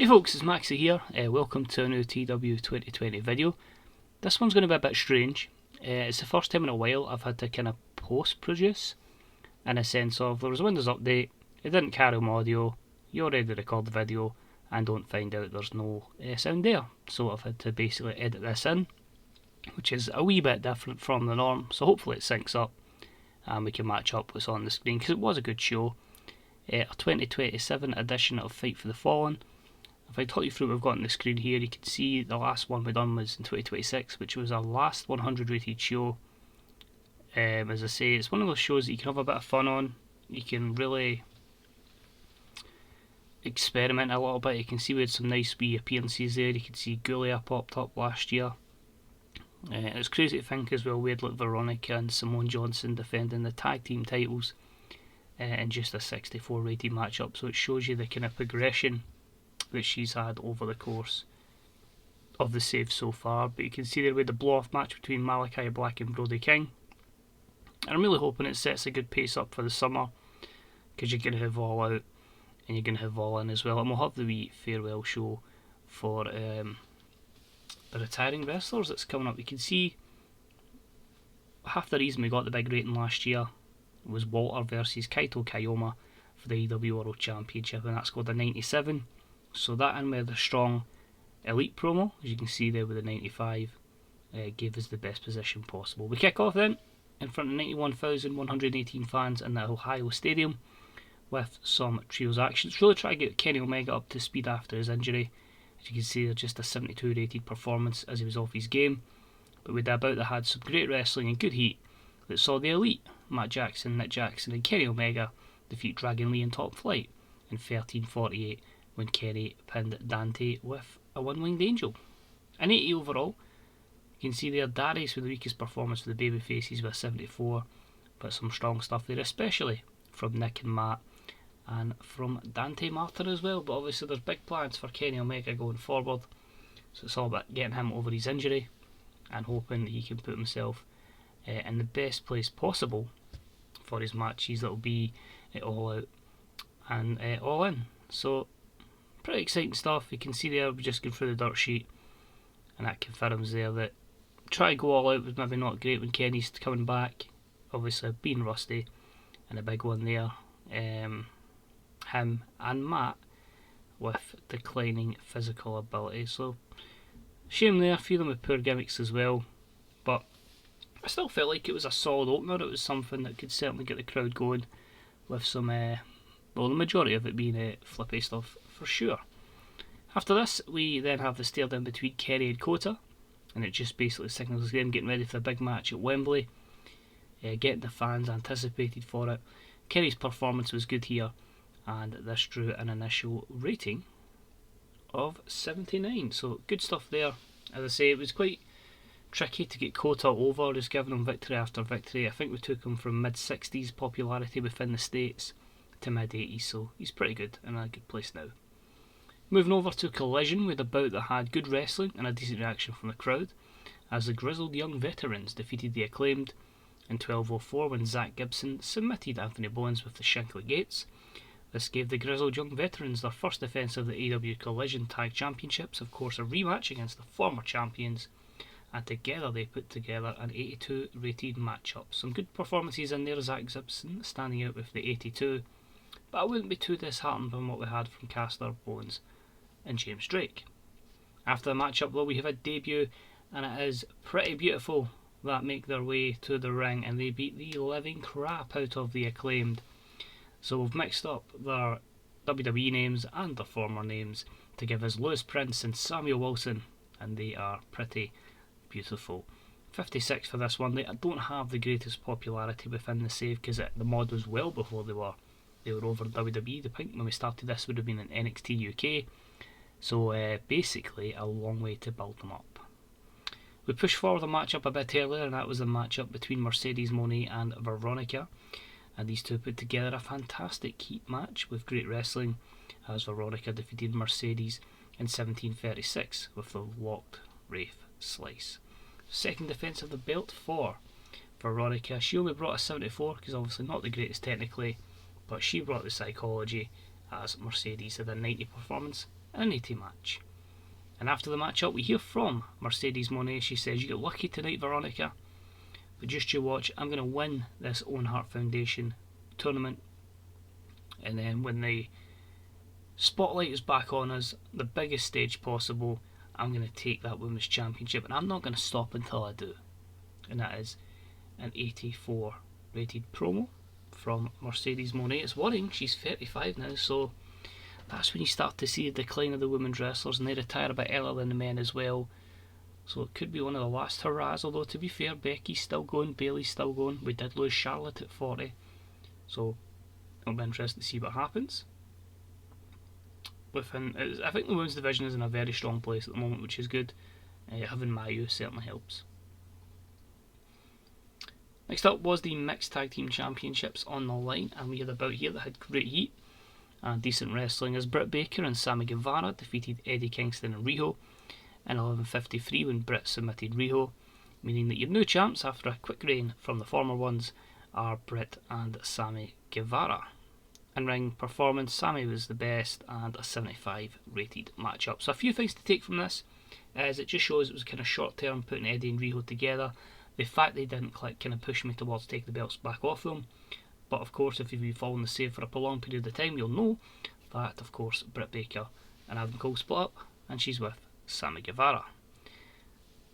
Hey folks, it's Maxie here. Welcome to a new TEW2020 video. This one's going to be a bit strange. It's the first time in a while I've had to kind of post-produce, in a sense of there was a Windows update, it didn't carry my audio, you already record the video and don't find out there's no sound there. So I've had to basically edit this in, which is a wee bit different from the norm, so hopefully it syncs up and we can match up what's on the screen, because it was a good show. A 2027 edition of Fight for the Fallen. If I talk you through what we've got on the screen here, you can see the last one we done was in 2026, which was our last 100 rated show. As I say, it's one of those shows that you can have a bit of fun on. You can really experiment a little bit. You can see we had some nice wee appearances there. You can see Gulia popped up last year. It's crazy to think as well, we had like Veronica and Simone Johnson defending the tag team titles in just a 64 rated matchup, so it shows you the kind of progression that she's had over the course of the save so far. But you can see there with the blow off match between Malachi Black and Brody King, and I'm really hoping it sets a good pace up for the summer, because you're going to have All Out and you're going to have All In as well, and we'll have the wee farewell show for the retiring wrestlers that's coming up. You can see half the reason we got the big rating last year was Walter versus Kaito Kayoma for the AEW World Championship, and that scored a 97. So that, and with a strong Elite promo, as you can see there with the 95, gave us the best position possible. We kick off then in front of 91,118 fans in the Ohio Stadium with some trios actions. Really try to get Kenny Omega up to speed after his injury. As you can see, they're just a 72 rated performance as he was off his game. But we about that had some great wrestling and good heat that saw the Elite, Matt Jackson, Nick Jackson and Kenny Omega defeat Dragon Lee in Top Flight in 13:48. When Kenny pinned Dante with a one-winged angel. An 80 overall. You can see there Darius with the weakest performance for the babyfaces with 74, but some strong stuff there, especially from Nick and Matt, and from Dante Martin as well. But obviously there's big plans for Kenny Omega going forward, so it's all about getting him over his injury and hoping that he can put himself in the best place possible for his matches that will be All Out and All In. So pretty exciting stuff. You can see there we're just going through the dirt sheet, and that confirms there that try to go all out was maybe not great when Kenny's coming back, obviously being rusty, and a big one there, him and Matt with declining physical ability. So shame there, a few of them with poor gimmicks as well, but I still felt like it was a solid opener. It was something that could certainly get the crowd going, with some well, the majority of it being flippy stuff for sure. After this, we then have the stare down between Kenny and Kota, and it just basically signals them getting ready for the big match at Wembley, getting the fans anticipated for it. Kenny's performance was good here, and this drew an initial rating of 79, so good stuff there. As I say, it was quite tricky to get Kota over, just giving him victory after victory. I think we took him from mid-60s popularity within the States to mid-80s, so he's pretty good and in a good place now. Moving over to Collision, with a bout that had good wrestling and a decent reaction from the crowd, as the grizzled young veterans defeated the Acclaimed in 12:04 when Zach Gibson submitted Anthony Bowens with the Shankly Gates. This gave the grizzled young veterans their first defence of the AEW Collision Tag Championships, of course a rematch against the former champions, and together they put together an 82 rated matchup. Some good performances in there, Zach Gibson standing out with the 82, but I wouldn't be too disheartened from what we had from Caster, Bowens and James Drake. After the matchup though, we have a debut, and it is pretty beautiful, that make their way to the ring and they beat the living crap out of the Acclaimed. So we've mixed up their WWE names and their former names to give us Lewis Prince and Samuel Wilson, and they are pretty beautiful. 56 for this one. They don't have the greatest popularity within the save, because the mod was well before they were over WWE. The think when we started this would have been in NXT UK, so basically a long way to build them up. We pushed forward the matchup a bit earlier, and that was the matchup between Mercedes Moné and Veronica, and these two put together a fantastic heat match with great wrestling, as Veronica defeated Mercedes in 17:36 with the locked Wraith Slice. Second defence of the belt for Veronica. She only brought a 74, because obviously not the greatest technically, but she brought the psychology, as Mercedes had a 90 performance in an 80 match. And after the match up, we hear from Mercedes Moné. She says, "You got lucky tonight, Veronica, but just you watch, I'm going to win this Owen Hart Foundation tournament, and then when the spotlight is back on us, the biggest stage possible, I'm going to take that Women's Championship, and I'm not going to stop until I do." And that is an 84 rated promo from Mercedes Moné. It's worrying, she's 35 now, so that's when you start to see the decline of the women's wrestlers, and they retire a bit earlier than the men as well. So it could be one of the last hurrahs, although to be fair, Becky's still going, Bayley's still going. We did lose Charlotte at 40, so it'll be interesting to see what happens. I think the women's division is in a very strong place at the moment, which is good. Having Mayu certainly helps. Next up was the Mixed Tag Team Championships on the line, and we had a bout here that had great heat and decent wrestling, as Britt Baker and Sammy Guevara defeated Eddie Kingston and Riho in 11:53 when Britt submitted Riho, meaning that your new champs after a quick reign from the former ones are Britt and Sammy Guevara. In ring performance, Sammy was the best and a 75 rated matchup. So a few things to take from this, as it just shows it was kind of short term putting Eddie and Riho together. The fact they didn't click kind of pushed me towards taking the belts back off them. But of course, if you've been following the save for a prolonged period of time, you'll know that of course Britt Baker and Adam Cole split up, and she's with Sammy Guevara.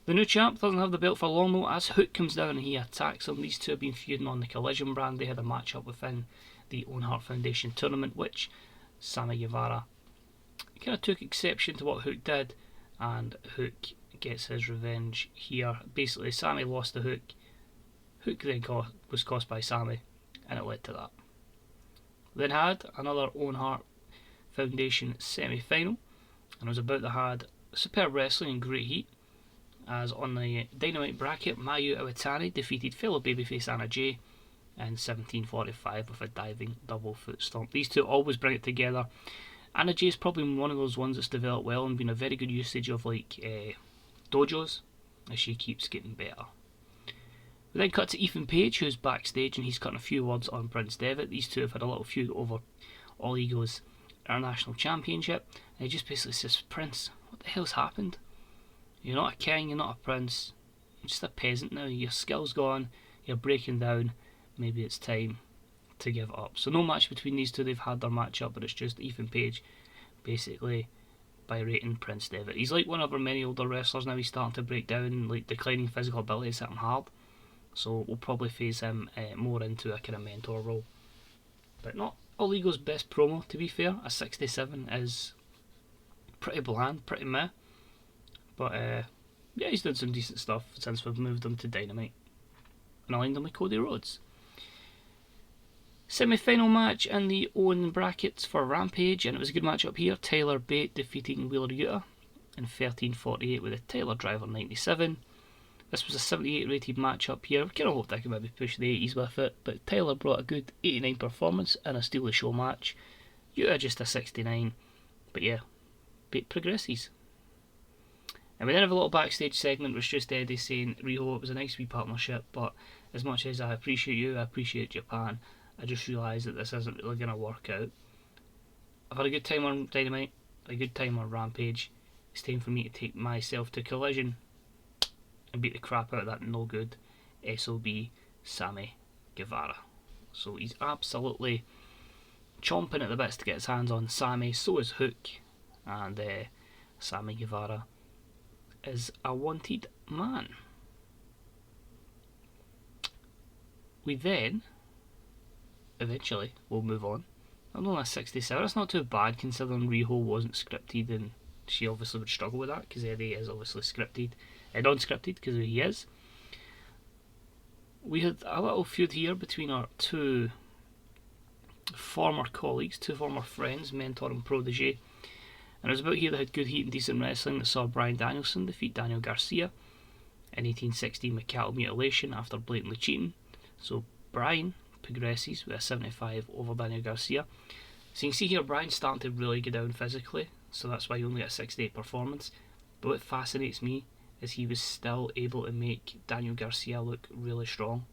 The new champ doesn't have the belt for long though, as Hook comes down and he attacks him. These two have been feuding on the Collision brand. They had a match up within the Owen Hart Foundation tournament, which Sammy Guevara kind of took exception to what Hook did, and Hook gets his revenge here. Basically, Sammy lost to Hook. Hook then was cost by Sammy, and it led to that. Then had another Owen Hart Foundation semi-final, and it was about to had superb wrestling and great heat, as on the Dynamite bracket, Mayu Iwatani defeated fellow babyface Anna Jay in 17:45 with a diving double foot stomp. These two always bring it together. Anna Jay is probably one of those ones that's developed well and been a very good usage of dojos, as she keeps getting better. We then cut to Ethan Page, who's backstage, and he's cutting a few words on Prince Devitt. These two have had a little feud over All Ego's International Championship, and he just basically says, "Prince, what the hell's happened? You're not a king, you're not a prince, you're just a peasant now, your skill's gone, you're breaking down, maybe it's time to give up." So no match between these two, they've had their match up, but it's just Ethan Page basically berating Prince Devitt. He's like one of our many older wrestlers now, he's starting to break down, like declining physical ability is hitting hard. So we'll probably phase him more into a kind of mentor role. But not All Ego's best promo, to be fair. A 67 is pretty bland, pretty meh. But yeah, he's done some decent stuff since we've moved him to Dynamite and aligned him with Cody Rhodes. Semi-final match in the Owen brackets for Rampage, and it was a good match up here. Tyler Bate defeating Wheeler Yuta in 13:48 with a Tyler Driver 97. This was a 78 rated match up here. We kind of hoped I could maybe push the 80s with it, but Tyler brought a good 89 performance in a Steal the Show match. Yuta just a 69, but yeah, Bate progresses. And we then have a little backstage segment which just Eddie saying, "Riho, it was a nice wee partnership, but as much as I appreciate you, I appreciate Japan, I just realised that this isn't really going to work out. I've had a good time on Dynamite, a good time on Rampage. It's time for me to take myself to Collision and beat the crap out of that no good SOB Sammy Guevara." So he's absolutely chomping at the bits to get his hands on Sammy. So is Hook, and Sammy Guevara is a wanted man. We then eventually will move on. I'm only a 67. It's not too bad considering Riho wasn't scripted, and she obviously would struggle with that because Eddie is obviously scripted, non-scripted because he is. We had a little feud here between our two former colleagues, two former friends, mentor and protege, and it was about here that had good heat and decent wrestling that saw Bryan Danielson defeat Daniel Garcia in 1816 with cattle mutilation after blatantly cheating. So Bryan progresses with a 75 over Daniel Garcia. So you can see here Bryan's starting to really go down physically, so that's why he only got a 68 performance. But what fascinates me is he was still able to make Daniel Garcia look really strong.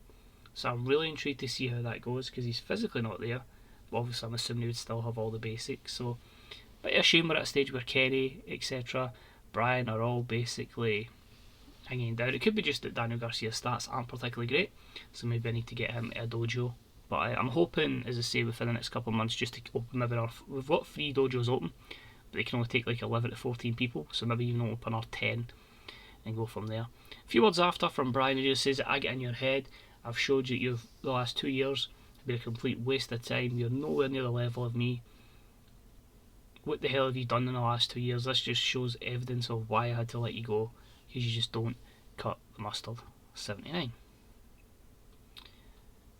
So I'm really intrigued to see how that goes, because he's physically not there, but obviously I'm assuming he would still have all the basics. So But a shame we're at a stage where Kenny, etc., Brian are all basically hanging down. It could be just that Daniel Garcia's stats aren't particularly great, so maybe I need to get him to a dojo. But I'm hoping, as I say, within the next couple of months, just to open maybe we've got 3 dojos open, but they can only take like 11 to 14 people, so maybe even open our 10 and go from there. A few words after from Brian, he just says, I get in your head, I've showed you you've the last 2 years have been a complete waste of time, you're nowhere near the level of me. What the hell have you done in the last 2 years? This just shows evidence of why I had to let you go, because you just don't cut the mustard. 79.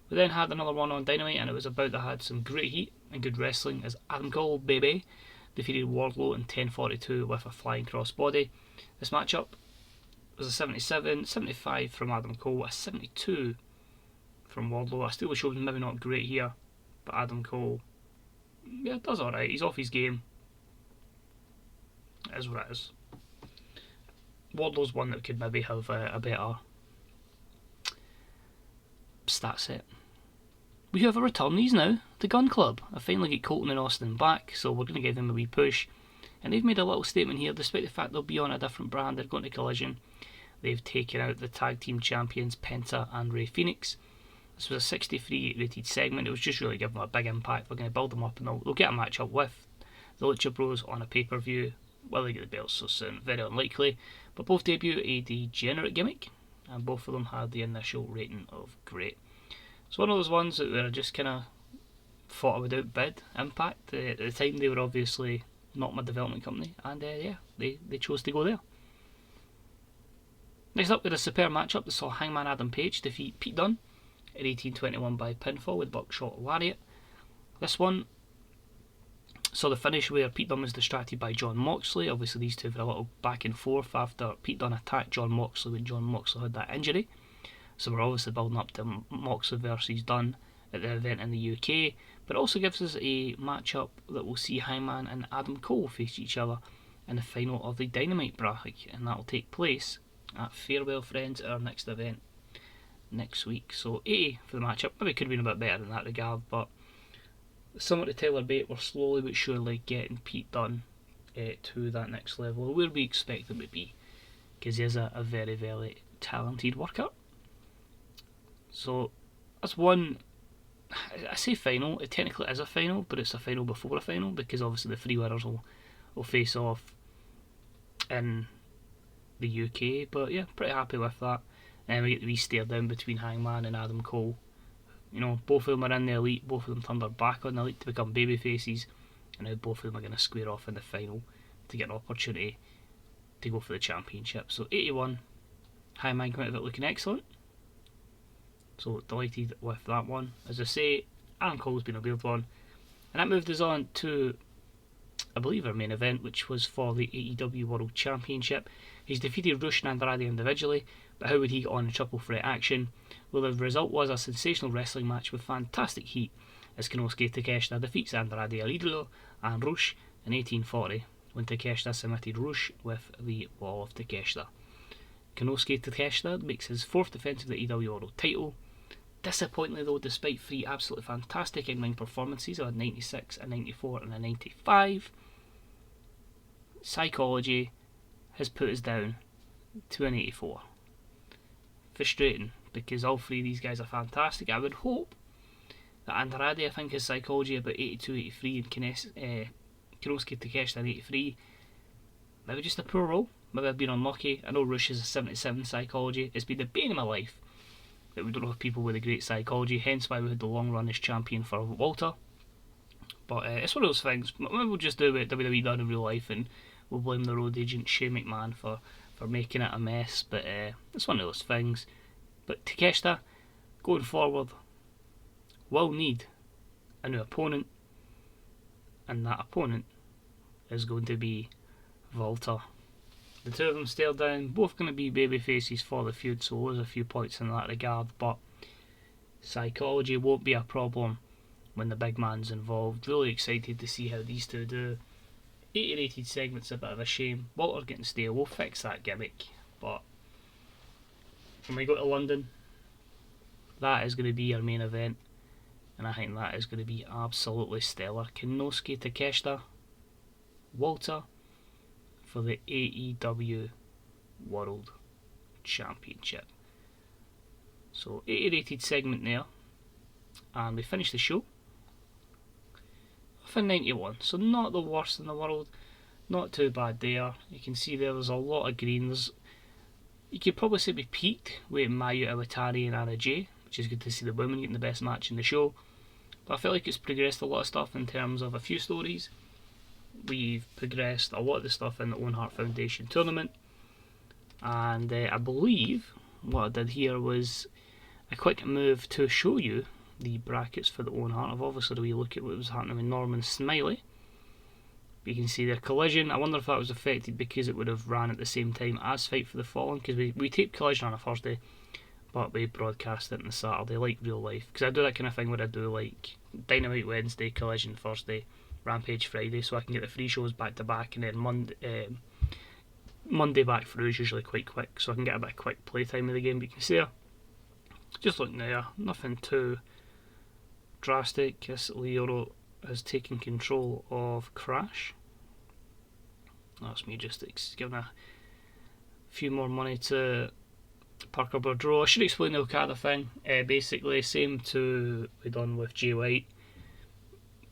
We then had another one on Dynamite, and it was about that had some great heat and good wrestling as Adam Cole, baby, defeated Wardlow in 10:42 with a flying crossbody. This matchup was a 77, 75 from Adam Cole, a 72 from Wardlow. I still show maybe not great here, but Adam Cole, yeah, does alright. He's off his game. It is what it is. Wardlow's one that could maybe have a better stat set. We have a returnees now, the Gun Club. I finally get Colton and Austin back, so we're going to give them a wee push. And they've made a little statement here, despite the fact they'll be on a different brand, they're going to Collision. They've taken out the tag team champions Penta and Rey Fenix. This was a 63 rated segment. It was just really giving them a big impact. We're going to build them up, and they'll get a match up with the Lucha Bros on a pay-per-view. Will they get the belts so soon? Very unlikely. But both debut a degenerate gimmick, and both of them had the initial rating of great. It's one of those ones that were just kind of thought would outbid Impact. At the time they were obviously not my development company, and yeah, they chose to go there. Next up, we had a superb matchup that saw Hangman Adam Page defeat Pete Dunne in 1821 by pinfall with Buckshot Lariat. This one saw the finish where Pete Dunne was distracted by Jon Moxley. Obviously these two were a little back and forth after Pete Dunne attacked Jon Moxley when Jon Moxley had that injury. So we're obviously building up to Moxley versus Dunne at the event in the UK, but it also gives us a matchup that will see Hangman and Adam Cole face each other in the final of the Dynamite bracket, and that will take place at Farewell Friends, our next event next week. So 80 for the matchup. Maybe could have been a bit better in that regard, but similar to Tyler Bate, we're slowly but surely getting Pete Dunne to that next level where we expect him to be, because he is a very, very talented worker. So that's one, I say final, it technically is a final, but it's a final before a final, because obviously the 3 winners will face off in the UK. But yeah, pretty happy with that. And we get the wee stare down between Hangman and Adam Cole. You know, both of them are in the Elite, both of them turned their back on the Elite to become baby faces, and now both of them are going to square off in the final to get an opportunity to go for the championship. So 81, Hangman came out of it looking excellent. So delighted with that one. As I say, Adam Cole's been a weird one. And that moved us on to, I believe, our main event, which was for the AEW World Championship. He's defeated Rush and Andrade individually, but how would he get on in triple threat action? Well, the result was a sensational wrestling match with fantastic heat, as Konosuke Takeshita defeats Andrade El Idolo and Rush in 1840, when Takeshita submitted Rush with the Wall of Takeshita. Konosuke Takeshita makes his 4th defence of the AEW World title. Disappointingly though, despite 3 absolutely fantastic in-ring performances of a 96, a 94 and a 95, psychology has put us down to an 84. Frustrating, because all 3 of these guys are fantastic. I would hope that Andrade, I think his psychology about 82, 83 and Konosuke Takeshita in 83, maybe just a poor roll. Maybe I've been unlucky. I know Rush is a 77 psychology. It's been the bane of my life that we don't have people with a great psychology, hence why we had the long run as champion for Walter. But it's one of those things. Maybe we'll just do what WWE done in real life, and we'll blame the road agent Shane McMahon for making it a mess. But it's one of those things. But Takeshita, going forward, will need a new opponent, and that opponent is going to be Walter. The 2 of them stare down, both going to be baby faces for the feud, so there's a few points in that regard, but psychology won't be a problem when the big man's involved. Really excited to see how these 2 do. 80 rated segment's a bit of a shame. Walter getting stale, we'll fix that gimmick, but when we go to London, that is going to be our main event, and I think that is going to be absolutely stellar. Konosuke Takeshita Walter for the AEW World Championship. So 80 rated segment there, and we finished the show for 91, so not the worst in the world, not too bad there. You can see there's a lot of green. You could probably say we peaked with Mayu Iwatani and Anna Jay, which is good to see the women getting the best match in the show. But I feel like it's progressed a lot of stuff in terms of a few stories. We've progressed a lot of the stuff in the Owen Hart Foundation tournament, and I believe what I did here was a quick move to show you the brackets for the Owen Hart. I've obviously had a wee look at what was happening with Norman Smiley. You can see their Collision. I wonder if that was affected because it would have ran at the same time as Fight for the Fallen, because we taped Collision on a Thursday, but we broadcast it on the Saturday like real life, because I do that kind of thing where I do like Dynamite Wednesday, Collision Thursday, Rampage Friday, so I can get the free shows back to back, and then Monday back through is usually quite quick, so I can get a bit of quick playtime of the game. But you can see just looking there, nothing too drastic. Yes, Leoro has taken control of Crash. That's me just giving a few more money to Parker Boudreaux. I should explain the Okada thing. Basically, same to we done with Jay White.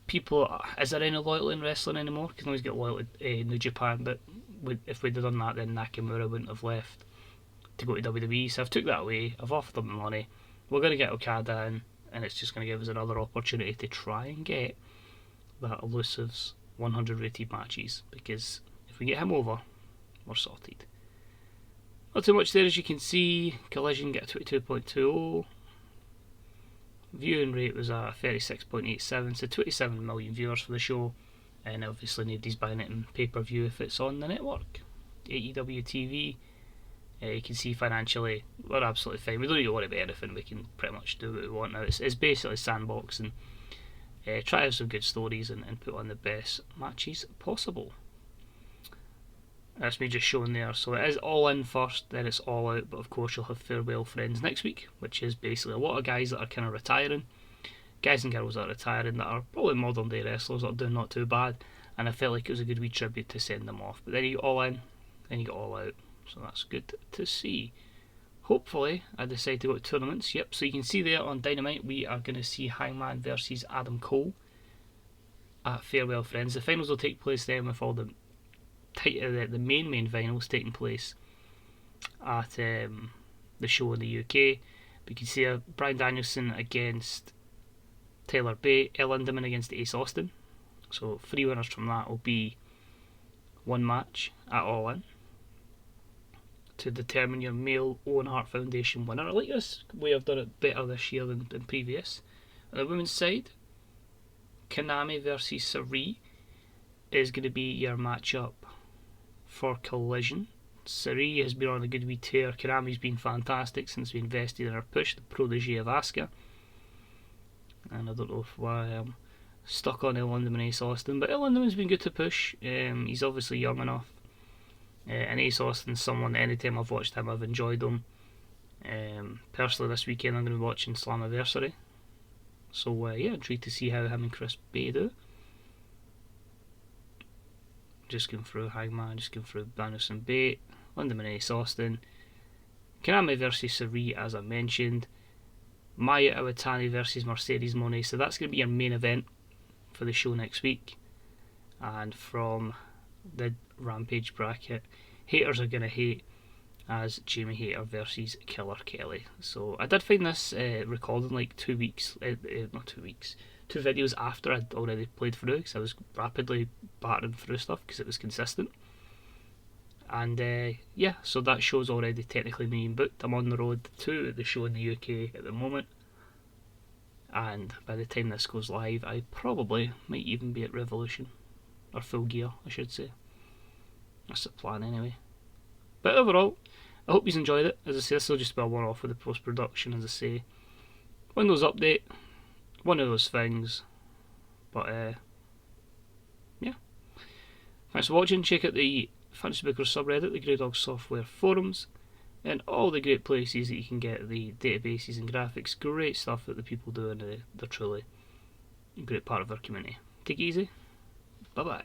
People, is there any loyalty in wrestling anymore? Because nobody's got loyalty in New Japan, but if we'd have done that, then Nakamura wouldn't have left to go to WWE. So I've took that away. I've offered them money. We're going to get Okada in, and it's just going to give us another opportunity to try and get that elusive 100 rated matches, because if we get him over, we're sorted. Not too much there, as you can see. Collision get a 22.20. Viewing rate was at 36.87, so 27 million viewers for the show, and obviously nobody's buying it in pay-per-view if it's on the network. AEW TV, you can see financially we're absolutely fine. We don't need to worry about anything. We can pretty much do what we want now. It's basically sandboxing. Try out some good stories and put on the best matches possible. That's me just showing there. So it is All In first, then it's All Out, but of course you'll have Farewell Friends next week, which is basically a lot of guys that are kind of retiring, guys and girls that are retiring that are probably modern day wrestlers that are doing not too bad, and I felt like it was a good wee tribute to send them off. But then you get All In, then you get All Out, so that's good to see. Hopefully I decide to go to tournaments. Yep, so you can see there on Dynamite we are going to see Hangman versus Adam Cole at Farewell Friends. The finals will take place then, with all the main finals taking place at the show in the UK. But you can see Bryan Danielson against Tyler Bate, El Lindaman against Ace Austin. So 3 winners from that will be one match at All In to determine your male Owen Hart Foundation winner. I like this way I've done it better this year than previous. On the women's side, Kanami versus Sarii is going to be your matchup for Collision. Sarii has been on a good wee tear. Kanami's been fantastic since we invested in her push, the protege of Asuka. And I don't know why I'm stuck on El Lindaman and Ace Austin, but El Lindaman's been good to push. He's obviously young enough. And Ace Austin's someone, anytime I've watched him, I've enjoyed him. Personally, this weekend I'm going to be watching Slammiversary. So, yeah, intrigued to see how him and Chris Bay do. Just going through Hangman, just going through Danielson Bate, Lindaman and Ace Austin. Kanami versus Sarii, as I mentioned. Maya Iwatani versus Mercedes Moné. So that's going to be your main event for the show next week. And from the Rampage bracket, haters are going to hate, as Jamie Hayter versus Killer Kelly. So I did find this recording like 2 weeks, not 2 weeks, 2 videos after I'd already played through, because I was rapidly battering through stuff because it was consistent. And yeah, so that show's already technically being booked. I'm on the road to the show in the UK at the moment, and by the time this goes live I probably might even be at Revolution, or Full Gear I should say. That's the plan anyway. But overall, I hope you've enjoyed it. As I say, this will just be a one-off with the post-production. As I say, Windows Update, one of those things. But yeah, thanks for watching. Check out the Fantasy Bookers subreddit, the Grey Dog Software forums, and all the great places that you can get the databases and graphics. Great stuff that the people do, and they're truly a great part of our community. Take it easy. Bye bye.